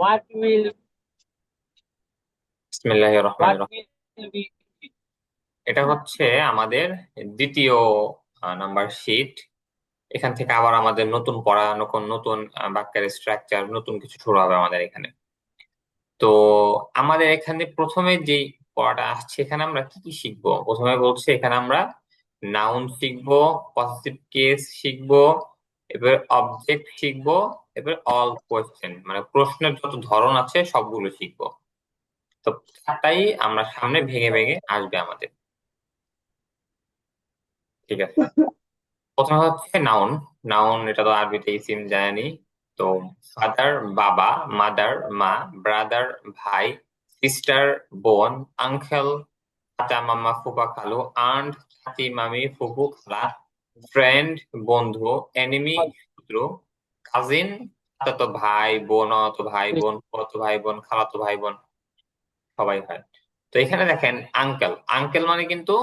What will বিসমিল্লাহির রহমানির what Rahim. will be এটা হচ্ছে আমাদের দ্বিতীয় নাম্বার শীট। এখান থেকে আবার আমাদের নতুন পড়া, নতুন নতুন বাক্যের স্ট্রাকচার, নতুন কিছু শুরু হবে আমাদের এখানে। তো আমাদের এখানে প্রথমে যে পড়াটা আসছে, এখানে আমরা কি কি শিখবো? প্রথমে বলছে এখানে আমরা নাউন শিখবো, পজিটিভ কেস শিখবো, এবার অবজেক্ট শিখবো, এবার অল কোয়েশ্চেন মানে প্রশ্নের যত ধরন আছে সবগুলো শিখবো। তো তাই আমরা সামনে ভেঙে ভেঙে আসবে আমাদের। ঠিক আছে, প্রথমে হচ্ছে নাউন। নাউন এটা তো আরবিতে ইসিম জানি। তো ফাদার বাবা, মাদার মা, ব্রাদার ভাই, সিস্টার বোন, আঙ্কেল চাচা মামা ফুপা খালু, আন্ট চাচি মামি ফুপু খালা, ফ্রেন্ড বন্ধু, এনিমি শত্রু, কাজিন চাচাতো ভাই বোন, অতো ভাই বোন, ফুফাতো ভাই বোন, খালাতো ভাই বোন সবাই হয়। তো এখানে দেখেন আঙ্কেল, আঙ্কেল মানে কিন্তু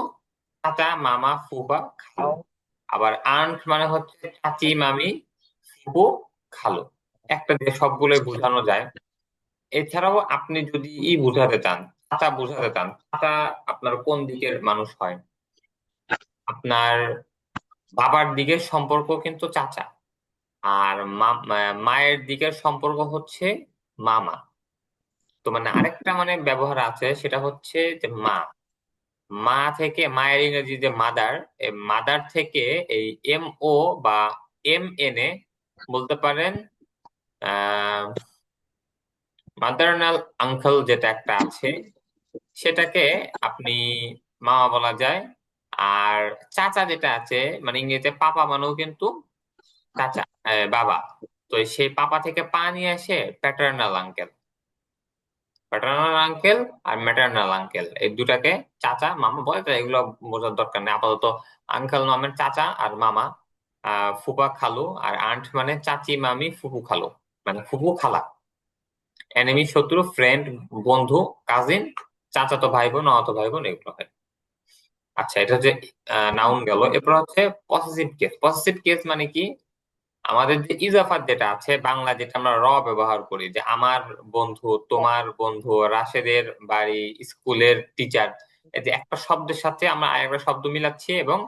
চাচা মামা ফুপা খালু। আবার আন্ট মানে হচ্ছে চাচি মামি ফুপু খালু। একটা দিয়ে সবগুলোই বোঝানো যায়। এছাড়াও আপনি যদি বোঝাতে চান, চাচা বোঝাতে চান, চাচা আপনার কোন দিকের মানুষ হয়? আপনার বাবার দিকের সম্পর্ক কিন্তু চাচা, আর মায়ের দিকের সম্পর্ক হচ্ছে মামা। তো মানে আরেকটা মানে ব্যবহার আছে, সেটা হচ্ছে যে মা, মা থেকে মায়ের ইংরেজি যে মাদার, মাদার থেকে এই এম ও বা এম এন এ বলতে পারেন। আহ মাদারনাল আঙ্কেল যেটা একটা আছে, সেটাকে আপনি মামা বলা যায়। আর চাচা যেটা আছে মানে ইংরেজিতে পাপা মানেও কিন্তু চাচা, বাবা। তো সেই পাপা থেকে পা নিয়ে আসে প্যাটার্নাল আঙ্কেল। প্যাটার্নাল আঙ্কেল আর ম্যাটার্নাল আঙ্কেল এই দুটাকে চাচা মামা বলে, তো এগুলো বোঝার দরকার নেই আপাতত। আঙ্কেল মানে চাচা আর মামা, ফুপা খালু, আর আন্ট মানে চাচি মামি ফুপু খালু মানে ফুপু খালা, এনিমি শত্রু, ফ্রেন্ড বন্ধু, কাজিন, চাচাতো ভাই বোন, মামাতো ভাই বোন, এগুলো হয়। আচ্ছা, এটা হচ্ছে নাউন গেল। এরপর হচ্ছে পসেসিভ কেস। পসেসিভ কেস মানে কি? আমাদের যে ইজাফাত যেটা আছে বাংলা, যেটা আমরা ব্যবহার করি, যে আমার বন্ধু, তোমার বন্ধু, রাশেদের বাড়ি, স্কুলের টিচার, এই যে একটা শব্দের সাথে আমরা আরেকটা শব্দ মিলাচ্ছি এবং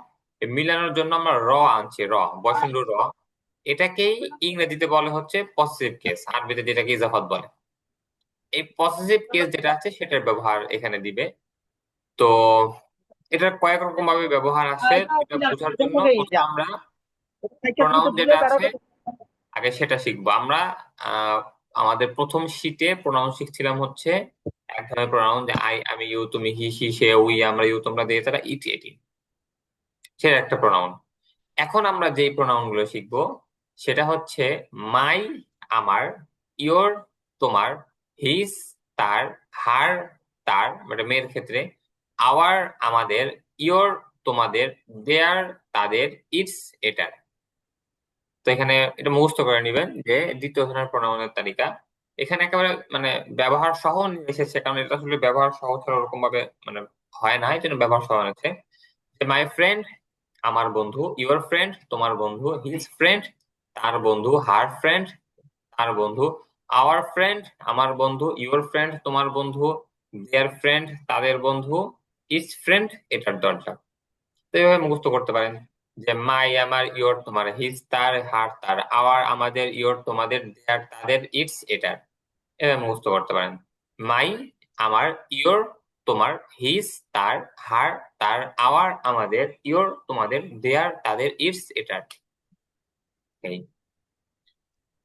এই মিলানোর জন্য আমরা আনছি, বয়সন্ড এটাকেই ইংরেজিতে বলে হচ্ছে পসেসিভ কেস, আরবিতে যেটাকে ইজাফাত বলে। এই পসেসিভ কেস যেটা আছে সেটার ব্যবহার এখানে দিবে। তো এটার কয়েক রকম ভাবে ব্যবহার আছে। এটা বোঝার জন্য প্রথমে আমরা প্রোনাউন যেটা আছে আগে সেটা শিখবো আমরা। আহ আমাদের প্রথম শীটে প্রোনাউন শিখছিলাম হচ্ছে এক ধরনের প্রোনাউন, যে আই আমি ইউ, তুমি হি সি সে উই আমরা ইউ তোমরা দিয়ে তারা ইট এটি, সেটা একটা প্রোনাউন। এখন আমরা যেই প্রোনাউন গুলো শিখবো সেটা হচ্ছে মাই আমার, ইয়োর তোমার, হিজ তার, হার তার মানে মেয়ের ক্ষেত্রে, আওয়ার আমাদের, ইয়োর তোমাদের, দেয়ার তাদের, ইটস এটার। তো এখানে এটা মুখস্থ করে নিবেন যে দ্বিতীয় ধরনের প্রণয়নের তালিকা এখানে একেবারে মানে ব্যবহার সহ নিয়ে এসেছে, কারণ এটা আসলে ব্যবহার সহ ছাড়া ওরকম ভাবে মানে হয় না, এই জন্য ব্যবহার সহ এনেছে। মাই ফ্রেন্ড আমার বন্ধু, ইউর ফ্রেন্ড তোমার বন্ধু, হিজ ফ্রেন্ড তার বন্ধু, হার ফ্রেন্ড তার বন্ধু, আওয়ার ফ্রেন্ড আমার বন্ধু, ইউর ফ্রেন্ড তোমার বন্ধু, দেয়ার ফ্রেন্ড তাদের বন্ধু, ইটস ফ্রেন্ড এটার দরজা। তো এইভাবে মুখস্থ করতে পারেন যে মাই আমার, ইয়োর তোমার, হিজ তার, হার তার, আওয়ার আমাদের, ইয়োর তোমাদের, দেয়ার তাদের, ইটস এটার। এভাবে মুখস্থ করতে পারেন। মাই আমার, ইয়োর তোমার, হিজ তার, হার তার, আওয়ার আমাদের, ইয়োর তোমাদের, দেয়ার তাদের, ইটস এটার। এই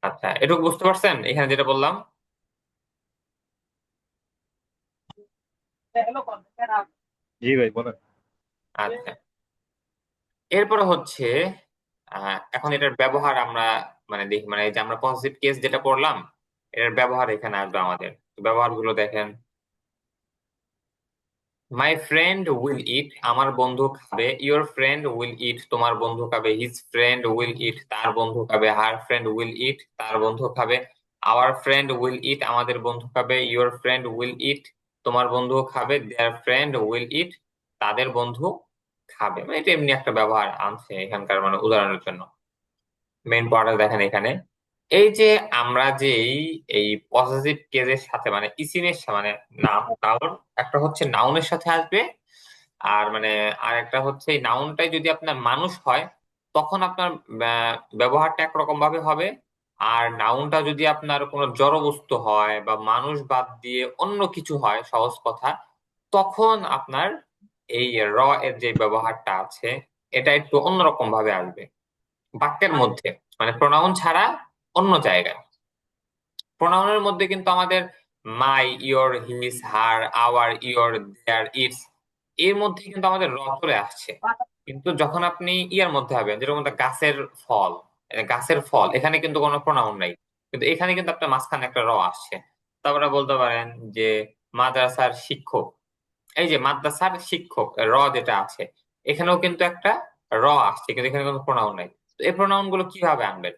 আচ্ছা, এটুকু বুঝতে পারছেন এখানে যেটা বললাম? জি ভাই বলেন। আচ্ছা, এরপরে হচ্ছে এখন এটার ব্যবহার আমরা মানে দেখি, মানে এই যে আমরা পজিটিভ কেস যেটা পড়লাম এটার ব্যবহার এখানে আসবে আমাদের। ব্যবহার গুলো দেখেন। মাই ফ্রেন্ড উইল ইট আমার বন্ধু খাবে, ইওর ফ্রেন্ড উইল ইট তোমার বন্ধু খাবে, হিজ ফ্রেন্ড উইল ইট তার বন্ধু খাবে, হার ফ্রেন্ড উইল ইট তার বন্ধু খাবে, আওয়ার ফ্রেন্ড উইল ইট আমাদের বন্ধু খাবে, ইওর ফ্রেন্ড উইল ইট তোমার বন্ধু খাবে, দেয়ার ফ্রেন্ড উইল ইট তাদের বন্ধু খাবে। মানে এটা এমনি একটা ব্যবহার আনছে এখানকার মানে উদাহরণের জন্য। মেইন পয়েন্ট দেখেন এখানে, এই যে আমরা যে এই পজিটিভ কেজের সাথে মানে ইসিমের সাথে মানে নাউন একটা হচ্ছে নাউনের সাথে আসবে, আর মানে আর একটা হচ্ছে এই নাউনটাই যদি আপনার মানুষ হয় তখন আপনার ব্যবহারটা একরকম ভাবে হবে। আর নাউনটা যদি আপনার কোনো জড়বস্তু হয় বা মানুষ বাদ দিয়ে অন্য কিছু হয়, সহজ কথা, তখন আপনার এই র এর যে ব্যবহারটা আছে এটা একটু অন্যরকম ভাবে আসবে বাক্যের মধ্যে, মানে প্রোনাউন ছাড়া অন্য জায়গায়। প্রোনাউনের মধ্যে কিন্তু আমাদের my, your, his, her, our, your, their, its, এর মধ্যে কিন্তু আমাদের র চলে আসছে। কিন্তু যখন আপনি ইয়ার মধ্যে হবেন, যেটার মধ্যে গাছের ফল, গাছের ফল, এখানে কিন্তু কোনো প্রোনাউন নাই, কিন্তু এখানে কিন্তু আপনার মাঝখানে একটা র আসছে। তারপরে বলতে পারেন যে মাদ্রাসার শিক্ষক, এই যে মাদ্রাসার শিক্ষক র যেটা আছে, এখানেও কিন্তু একটা র আসছে, কিন্তু এখানে কোনো প্রোনাউন নাই। তো এই প্রোনাউন গুলো কিভাবে আনবেন?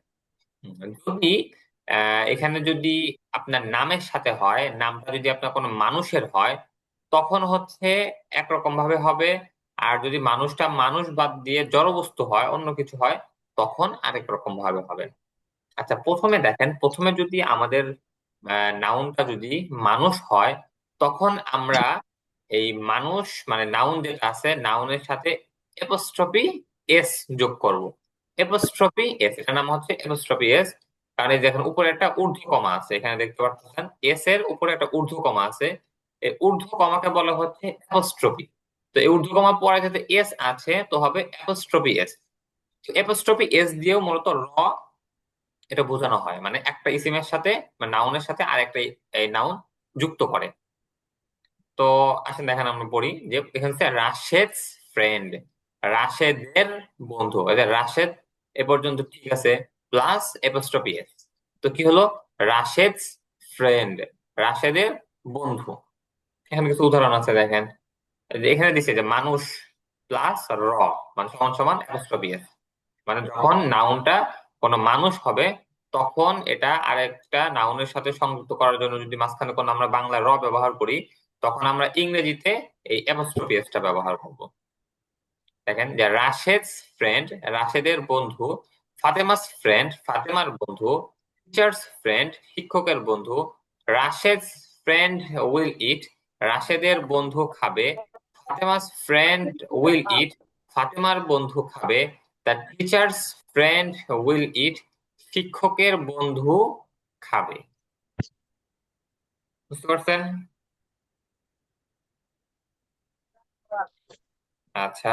যদি এখানে যদি আপনার নামের সাথে হয়, নামটা যদি আপনার কোনো মানুষের হয়, তখন হচ্ছে একরকম ভাবে হবে। আর যদি মানুষটা মানুষ বাদ দিয়ে জড়বস্তু হয়, অন্য কিছু হয়, তখন আরেক রকম ভাবে হবে। আচ্ছা, প্রথমে দেখেন, প্রথমে যদি আমাদের নাউনটা যদি মানুষ হয়, তখন আমরা এই মানুষ মানে নাউন যেটা আছে, নাউনের সাথে এপোস্ট্রফি এস যোগ করব। এপোস্ট্রফি এস, এটার নাম হচ্ছে এপোস্ট্রফি এস। কারণ এই দেখেন উপরে একটা ঊর্ধ্ব কমা আছে, এখানে দেখতে পাচ্ছেন এস এর উপরে একটা ঊর্ধ্ব কমা আছে। এই ঊর্ধ্ব কমাকে বলা হচ্ছে এপোস্ট্রফি। তো এই ঊর্ধ্ব কমা পরে যাতে এস আছে, তো হবে এপোস্ট্রফি এস। এপোস্ট্রফি এস দিয়েও মূলত র এটা বোঝানো হয়, মানে একটা ইসিমের সাথে মানে নাউনের সাথে আরেকটা এই নাউন যুক্ত করে। তো আসেন দেখেন আমরা পড়ি যে এখানে হচ্ছে রাশেদ ফ্রেন্ড, রাশেদের বন্ধু, এই যে রাশেদ এ পর্যন্ত ঠিক আছে, প্লাস এপোস্ট্রফি এস। তো কি হলো? রাশেদ ফ্রেন্ড, রাশেদের বন্ধু। এখানে কিছু উদাহরণ আছে দেখেন, এই যে এখানে দিছে যে মানুষ প্লাস র মানে সমান সমান অ্যাপোস্ট্রফি এস। মানে যখন নাউনটা কোনো মানুষ হবে, তখন এটা আরেকটা নাউনের সাথে সংযুক্ত করার জন্য যদি মাঝখানে কোনো আমরা বাংলা র ব্যবহার করি, তখন আমরা ইংরেজিতে এই অ্যাপোস্ট্রফি এসটা ব্যবহার করব। দেখেন যে রাশেদ ফ্রেন্ড, রাশেদের বন্ধু, ফাতেমাস ফ্রেন্ড, ফাতেমার বন্ধু, টিচার্স ফ্রেন্ড, শিক্ষকের বন্ধু, রাশেদ ফ্রেন্ড উইল ইট, রাশেদের বন্ধু খাবে, ফাতেমাস ফ্রেন্ড উইল ইট, ফাতেমার বন্ধু খাবে, দ্য টিচার্স ফ্রেন্ড উইল ইট, শিক্ষকের বন্ধু খাবে। বুঝতে পারছেন? আচ্ছা,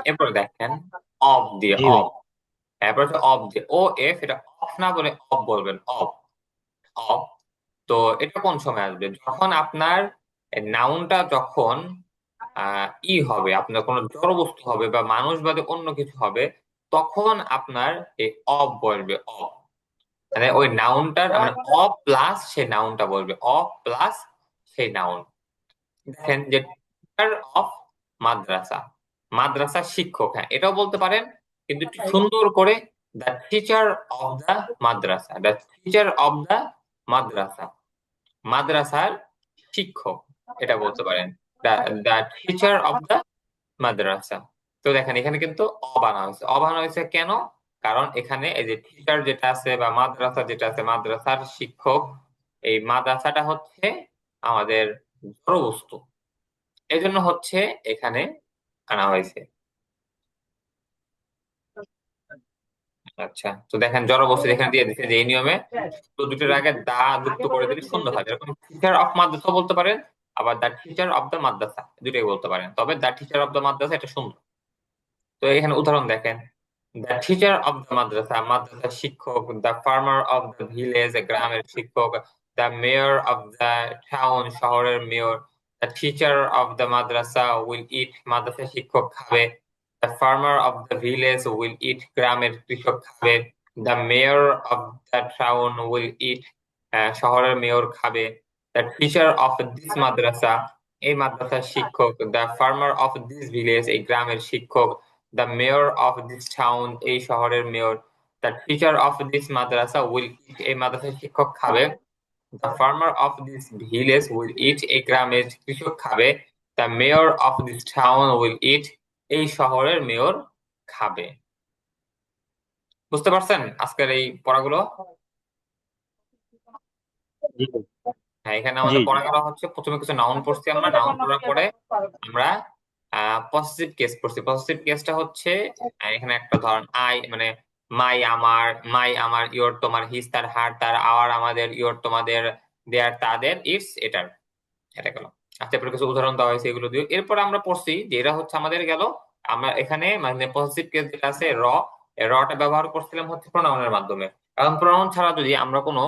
এরপর দেখেন অফ দিয়ে জি ভাই। অফ, এরপর হচ্ছে অফ দিয়ে ও এফ, এটা অফ না বলে অফ বলবেন, অফ, অফ। তো এটা কোন সময় আসবে? যখন আপনার নাউনটা যখন হবে, আপনার কোনো জড়বস্তু হবে বা মানুষ বাদে অন্য কিছু হবে, তখন আপনার এই অফ বলবে, অফ। মানে ওই নাউনটার মানে অফ প্লাস সেই নাউনটা বলবে, অফ প্লাস সেই নাউন। দেখেন যে টিচার অফ মাদ্রাসা, মাদ্রাসা শিক্ষক, হ্যাঁ এটাও বলতে পারেন, কিন্তু একটু সুন্দর করে the teacher of the madrasa, the teacher of the madrasa, মাদ্রাসার শিক্ষক, এটা বলতে পারেন, the the teacher of the madrasa. তো দেখেন এখানে কিন্তু অবানা হয়েছে, অবানা হয়েছে কেন? কারণ এখানে এই যে টিচার যেটা আছে বা মাদ্রাসা যেটা আছে, মাদ্রাসার শিক্ষক, এই মাদ্রাসাটা হচ্ছে আমাদের জড়বস্তু, এই জন্য হচ্ছে এখানে আনা হয়েছে। আচ্ছা, তো দেখেন জড়বস্তু এখানে দিয়ে দিচ্ছে যে এই নিয়মে তো দুটোর আগে দা যুক্ত করে দিলে সুন্দর হয়, যেরকম টিচার অফ মাদ্রাসা বলতে পারেন, আবার the teacher of the madrasa দুটোই বলতে পারেন, তবে the teacher of the madrasa এটা সুন্দর। তো এখানে উদাহরণ দেখেন, the teacher of the madrasa, মাদ্রাসার শিক্ষক, the farmer of the village, গ্রামের শিক্ষক, the mayor of the town, শহরের mayor, the teacher of the madrasa will eat, মাদ্রাসার শিক্ষক খাবে, the farmer of the village will eat, গ্রামের কৃষক খাবে, the mayor of the town will eat, শহরের মেয়র খাবে, the teacher of this madrasa, এই মাদ্রাসার শিক্ষক, the farmer of this village, এই গ্রামের শিক্ষক, the mayor of this town, এই শহরের mayor, the teacher of this madrasa will eat, এই মাদ্রাসার শিক্ষক খাবে, the farmer of this village will eat, এই গ্রামের কৃষক খাবে, the mayor of this town will eat, এই শহরের মেয়র খাবে। বুঝতে পারছেন আজকের এই পড়াগুলো? জি ভাই। হ্যাঁ, এখানে জি আমাদের জি। পড়া গেল হচ্ছে প্রথমে কিছু নাউন পড়ছি, আমরা নাউন পড়ার পরে আমরা পজিটিভ কেস পড়ছি। পজিটিভ কেসটা হচ্ছে এখানে একটা ধরন আই মানে মাই আমার, মাই আমার, ইওর তোমার, হিজ তার, হার তার, আওয়ার আমাদের, ইওর তোমাদের, দেয়ার তাদের, ইটস এটার। এটা গেল। আচ্ছা, এরপরে কিছু উদাহরণ দেওয়া হয়েছে এগুলো দিয়ে। এরপর আমরা পড়ছি যে এরা হচ্ছে আমাদের গেল, আমরা এখানে মানে পজিটিভ কেস যেটা আছে রটা ব্যবহার করছিলাম হচ্ছে প্রোনাউনের মাধ্যমে। কারণ প্রোনাউন ছাড়া যদি আমরা কোনো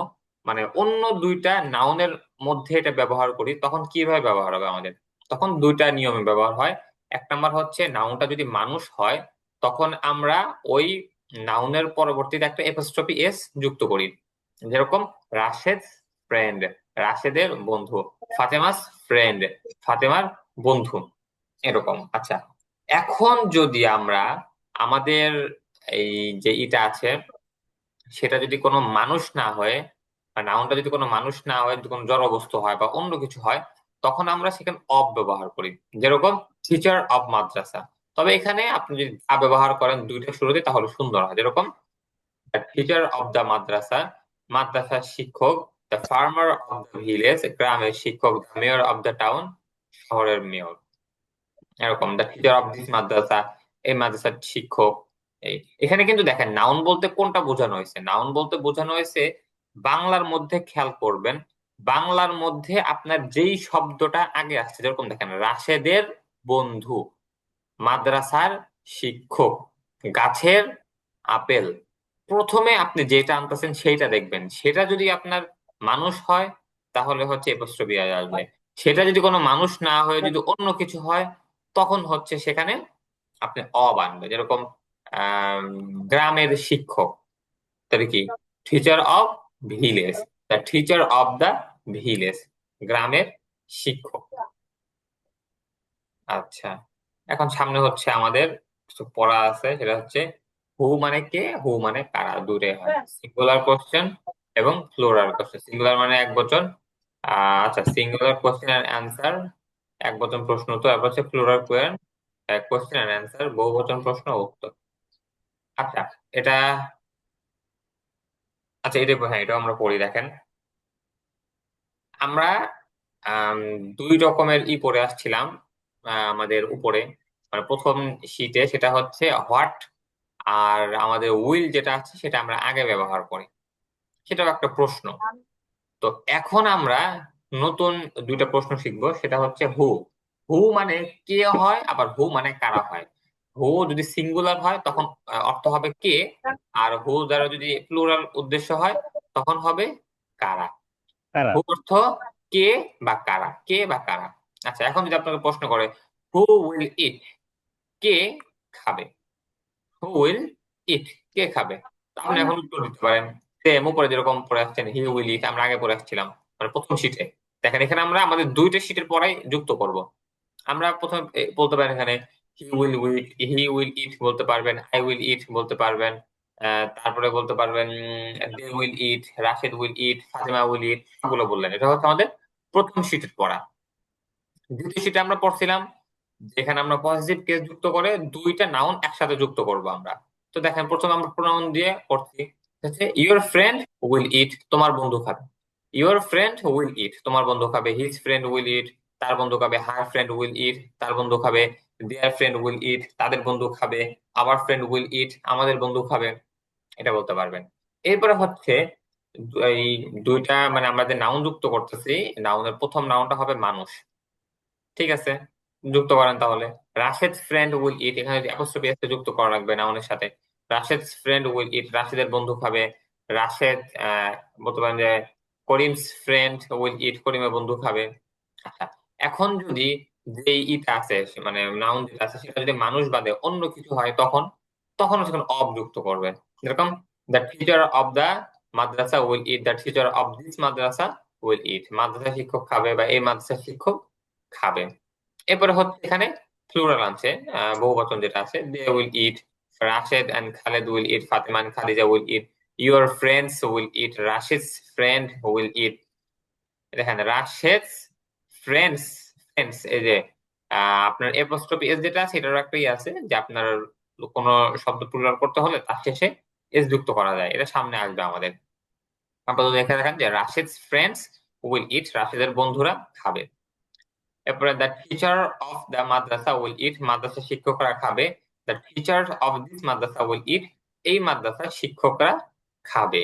মানে অন্য দুইটা নাউনের মধ্যে এটা ব্যবহার করি তখন কিভাবে ব্যবহার হবে আমাদের? তখন দুইটা নিয়মে ব্যবহার হয়। এক নাম্বার হচ্ছে নাউনটা যদি মানুষ হয় তখন আমরা ওই নাউনের পরবর্তীতে একটা এপোস্ট্রফি এস যুক্ত করি। যেরকম রাশেদ ফ্রেন্ড, রাশেদের বন্ধু, ফাতেমাস ফ্রেন্ড, ফাতেমার বন্ধু, এরকম। আচ্ছা, এখন যদি আমরা আমাদের এই যে এটা আছে সেটা যদি কোনো মানুষ না হয়, বা নাউনটা যদি কোনো মানুষ না হয়, যদি কোনো জড় বস্তু হয় বা অন্য কিছু হয়, তখন আমরা সেখানে অব ব্যবহার করি। যেরকম টিচার অব মাদ্রাসা। তবে এখানে আপনি যদি দা ব্যবহার করেন দুইটা শুরুতে তাহলে সুন্দর হয়। যেরকম টিচার অব দ্য মাদ্রাসা, মাদ্রাসার শিক্ষক, the farmer of the village, গ্রামের শিক্ষক, the mayor of the town, শহরের মেয়র। এরকম the teacher of this madrasa, এই মাদ্রাসার শিক্ষক। এই এখানে কিন্তু দেখেন নাউন বলতে কোনটা বোঝানো হয়েছে। নাউন বলতে বোঝানো হয়েছে বাংলার মধ্যে, খেয়াল করবেন, বাংলার মধ্যে আপনার যেই শব্দটা আগে আসছে, যেরকম দেখেন রাশেদের বন্ধু, মাদ্রাসার শিক্ষক, গাছের আপেল, প্রথমে আপনি যেটা আনতেছেন সেইটা দেখবেন। সেটা যদি আপনার মানুষ হয় তাহলে হচ্ছে এপোস্ট্রফি আসবে। সেটা যদি কোনো মানুষ না হয়ে যদি অন্য কিছু হয় তখন হচ্ছে সেখানে আপনি অব আনবে। যেরকম আহ গ্রামের শিক্ষক, তাহলে কি teacher of village, the teacher of the village, গ্রামের শিক্ষক। আচ্ছা, এখন সামনে হচ্ছে আমাদের কিছু পড়া আছে, সেটা হচ্ছে হু মানে কে, হু মানে কারা, দূরে হয়। সিঙ্গুলার কোশ্চেন এবং প্লুরাল কোশ্চেন। সিঙ্গুলার মানে এক বচন, আচ্ছা সিঙ্গুলার কোশ্চেন এন্ড অ্যান্সার, এক বচন প্রশ্ন উত্তর। তারপর হচ্ছে প্লুরাল কোশ্চেন এন্ড অ্যান্সার, বহু বচন প্রশ্ন ও উত্তর। আচ্ছা, এটা আচ্ছা এটা হ্যাঁ, এটা আমরা পড়ি। দেখেন আমরা আম, দুই রকমের পড়ে আসছিলাম আমাদের উপরে, মানে প্রথম শীটে, সেটা হচ্ছে হোয়াট আর আমাদের উইল যেটা আছে সেটা আমরা আগে ব্যবহার করি। সেটাও একটা প্রশ্ন। তো এখন আমরা নতুন দুইটা প্রশ্ন শিখবো, সেটা হচ্ছে হু। হু মানে কে হয়, আবার হু মানে কারা হয়। হু যদি সিঙ্গুলার হয় তখন অর্থ হবে কে, আর হু দ্বারা যদি প্লুরাল উদ্দেশ্য হয় তখন হবে কারা। কারা? হু অর্থ কে বা কারা, কে বা কারা। আচ্ছা, এখন যদি আপনাকে প্রশ্ন করে হু উইল ইট, কে খাবে, হু উইল ইট, কে খাবে, তো আপনি এখন উত্তর দিতে পারেন সেম উপরে যেরকম পড়ে আসছেন হি উইল ইট, আমরা আগে পড়ে আসছিলাম মানে প্রথম শীটে। দেখেন এখানে আমরা আমাদের দুইটা শীটের পড়াই যুক্ত করব। আমরা প্রথমে বলতে পারেন এখানে হি উইল ইট বলতে পারবেন, আই উইল ইট বলতে পারবেন, তারপরে বলতে পারবেন they will eat, Rashed will eat, Fatema will eat, সবগুলো বললেন। এটা হচ্ছে আমাদের প্রথম শীটের পড়া। দ্বিতীয় শীটে আমরা পড়ছিলাম যেখানে আমরা পজিটিভ কেস যুক্ত করে দুইটা নাউন একসাথে যুক্ত করব আমরা। তো দেখেন প্রথমে আমরা প্রোনাউন দিয়ে করছি, হচ্ছে ইওর ফ্রেন্ড উইল ইট, তোমার বন্ধু খাবে। ইওর ফ্রেন্ড উইল ইট, তোমার বন্ধু খাবে। হিজ ফ্রেন্ড উইল ইট, তার বন্ধু খাবে। হার ফ্রেন্ড উইল ইট, তার বন্ধু খাবে। দেয়ার ফ্রেন্ড উইল ইট, তাদের বন্ধু খাবে। আওয়ার ফ্রেন্ড উইল ইট, আমাদের বন্ধু খাবে। এটা বলতে পারবেন। এরপরে হচ্ছে এই দুইটা মানে আমরা যে নাউন যুক্ত করতেছি, নাউনের প্রথম নাউনটা হবে মানুষ। ঠিক আছে, যুক্ত করেন তাহলে। রাশেদ ফ্রেন্ড উইল ইট, এখানে অ্যাপোস্ট্রফি এস যুক্ত করা লাগবে নাউনের সাথে। রাশেদ ফ্রেন্ড উইল ইট, রাশেদের বন্ধু খাবে। রাশেদ বলতে পারেন যে করিমস ফ্রেন্ড উইল ইট, করিমের বন্ধু খাবে। আচ্ছা, এখন যদি যে ইটা আছে মানে নাউন যেটা আছে সেটা যদি মানুষ বাদে অন্য কিছু হয় তখন তখন সেখানে অব যুক্ত করবে। যেরকম the teacher of the madrasa will eat, the teacher of this madrasa will eat, মাদ্রাসা শিক্ষক খাবে বা এই মাদ্রাসা শিক্ষক খাবে। এরপরে হচ্ছে এখানে প্লুরাল আছে, বহুবচন যেটা আছে, they will eat, Rashed and Khaled will eat, Fatema and Khadija will eat, your friends will eat, Rashed's friend will eat. দেখেন রাশেদ ফ্রেন্ডস, ফ্রেন্ডস এই যে আপনার এপোস্ট্রফি এস যেটা আছে এটার একটাই আছে যে আপনার কোনো শব্দ প্লুরাল করতে হলে তার শেষে এস যুক্ত করা যায়, এটা সামনে আসবে আমাদের। আপাতত দেখে দেখেন যে রাশেদ ফ্রেন্ডস উইল ইট, রাশেদের বন্ধুরা খাবে। এরপরে the teacher of the madrasa will eat, মাদ্রাসা শিক্ষকরা খাবে। The teacher of this madrasa will eat, এই মাদ্রাসার শিক্ষকরা খাবে।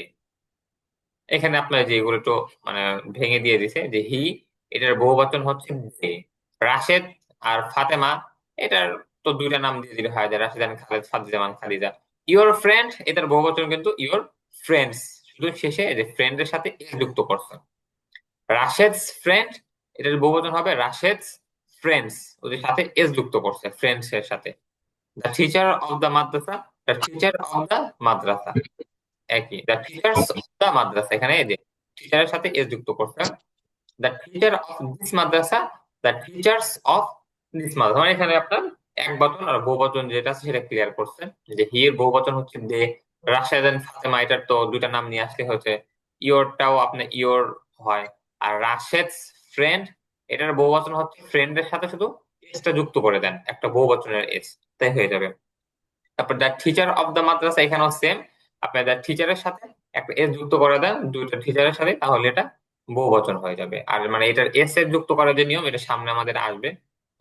এখানে আপনার যে এগুলো একটু মানে ভেঙে দিয়ে দিছে যে হি, এটার বহুবচন হচ্ছে দে। রাশেদ আর ফাতেমা, এটার তো দুইটা নাম দিয়ে দিলে হয়, যে Rashed and Khaled, Fatema and Khalija. Your friend, এটার বহুবচন কিন্তু ইওর ফ্রেন্ডস, শুধু শেষে যে ফ্রেন্ডের সাথে এস যুক্ত করছে। রাশেদস ফ্রেন্ড, এটার বহুবচন হবে রাশেদস ফ্রেন্ডস, ওদের সাথে এস যুক্ত করছে, ফ্রেন্ডস এর সাথে। The teacher of the madrasa, the teacher of the madrasa একই, the teachers of the madrasa, এখানে এই যে টিচারের সাথে এস যুক্ত করছে। The teacher of this madrasa, the teachers of this madrasa, মানে এখানে আপনার এক বচন আর বহুবচন যেটা আছে সেটা ক্লিয়ার করছে, যে হি এর বহুবচন হচ্ছে দে, রাশেদ এন্ড ফাতেমা এটার তো দুইটা নাম নিয়ে আসলে হচ্ছে, ইওরটাও আপনার ইওর হয়। আর রাশেদস ফ্রেন্ড, এটার বহুবচন হচ্ছে ফ্রেন্ডের সাথে শুধু এসটা যুক্ত করে দেন, একটা বহুবচনের এস, তাই হয়ে যাবে। তারপর দ্য টিচার অফ দ্য মাদ্রাসা, এখানেও সেম, আপনি দ্য টিচারের সাথে একটা এস যুক্ত করে দেন দুইটা টিচারের সাথে, তাহলে এটা বহুবচন হয়ে যাবে। আর মানে এটার এস এর যুক্ত করার যে নিয়ম, এটা সামনে আমাদের আসবে,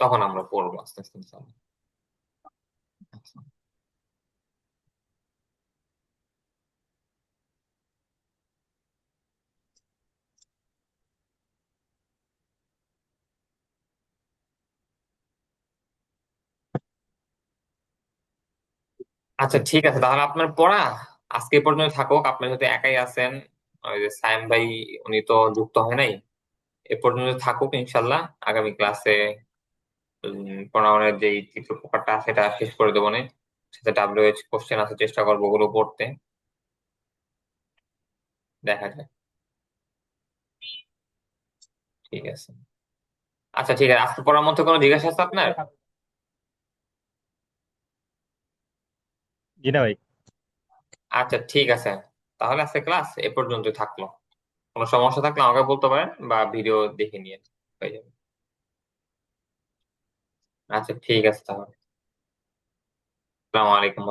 তখন আমরা পড়বো আস্তে আস্তে ইনশাআল্লাহ। আচ্ছা ঠিক আছে, তাহলে আপনার পড়া আজকে এ পর্যন্ত থাকুক। আপনি যদি একাই আছেন, ওই যে সায়েম ভাই উনি তো যুক্ত হয় নাই, এ পর্যন্ত থাকুক ইনশাল্লাহ। আগামী ক্লাসে প্রণয়নের যে চিত্র প্রকারটা সেটা শেষ করে দেবো না, সাথে ডাব্লিউএইচ কোশ্চেন আছে, চেষ্টা করবো ওগুলো পড়তে, দেখা যায়। ঠিক আছে। আচ্ছা ঠিক আছে, আজকে পড়ার মধ্যে কোনো জিজ্ঞাসা আছে আপনার? জি না ভাই। আচ্ছা ঠিক আছে, তাহলে আজকে ক্লাস এ পর্যন্ত থাকলো। কোনো সমস্যা থাকলে আমাকে বলতে পারেন বা ভিডিও দেখে নিয়ে হয়ে যাবে। আচ্ছা ঠিক আছে তাহলে। আসসালামু আলাইকুম।